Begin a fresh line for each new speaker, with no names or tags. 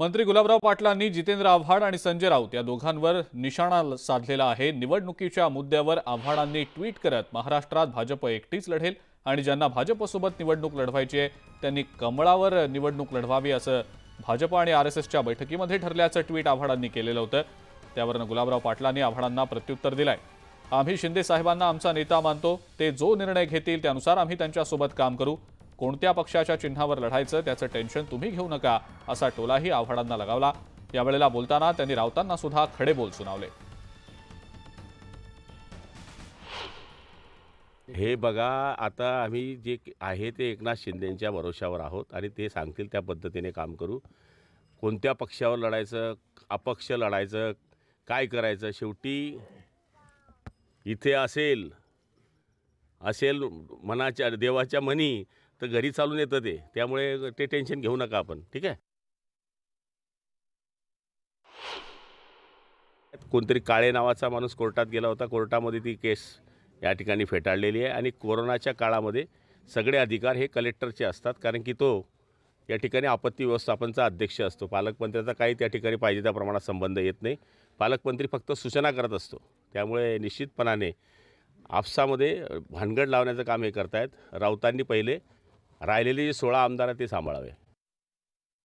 मंत्री गुलाबराव पाटलांनी जितेंद्र आव्हाड आणि संजय राऊत या दोघांवर निशाणा साधलेला आहे। निवडणुकीच्या मुद्द्यावर आव्हाडांनी ट्विट करत महाराष्ट्रात भाजप एकटीच लढेल आणि ज्यांना भाजपसोबत निवडणूक लढवायची आहे त्यांनी कमळावर निवडणूक लढवावी असं भाजप आणि आरएसएसच्या बैठकीमध्ये ठरल्याचं ट्विट आव्हाडांनी केलेलं होतं। त्यावरून गुलाबराव पाटलांनी आव्हाडांना प्रत्युत्तर दिलंय। आम्ही शिंदे साहेबांना आमचा नेता मानतो, ते जो निर्णय घेतील त्यानुसार आम्ही त्यांच्यासोबत काम करू। कोणत्या पक्षाच्या चिन्हावर लढायचं त्याचं टेन्शन तुम्ही घेऊ नका असा टोलाही आव्हाडांना लगावला। यावेळेला बोलताना त्यांनी राऊतांना सुद्धा खडे बोल सुनावले।
हे बघा, आता आम्ही जे आहे ते एकनाथ शिंदेंच्या भरोशावर आहोत आणि ते सांगतील त्या पद्धतीने काम करू। कोणत्या पक्षावर लढायचं, अपक्ष लढायचं, काय करायचं, शेवटी इथे असेल मनाच्या देवाच्या मनी तर घरी चालून येतं ते, त्यामुळे ते टेन्शन घेऊ नका आपण, ठीक आहे। कोणतरी काळे नावाचा माणूस कोर्टात गेला होता, कोर्टामध्ये ती केस या ठिकाणी फेटाळलेली आहे आणि कोरोनाच्या काळामध्ये सगळे अधिकार हे कलेक्टरचे असतात, कारण की तो या ठिकाणी आपत्ती व्यवस्थापनचा अध्यक्ष असतो। पालकमंत्र्याचा काही त्या ठिकाणी पाहिजे त्या प्रमाणात संबंध येत नाही, पालकमंत्री फक्त सूचना करत असतो। त्यामुळे निश्चितपणाने आपसामध्ये भानगड लावण्याचं काम हे करतायत। राऊतांनी पहिले राहिलेले जे 16 आमदार आहेत ते सांभाळावे।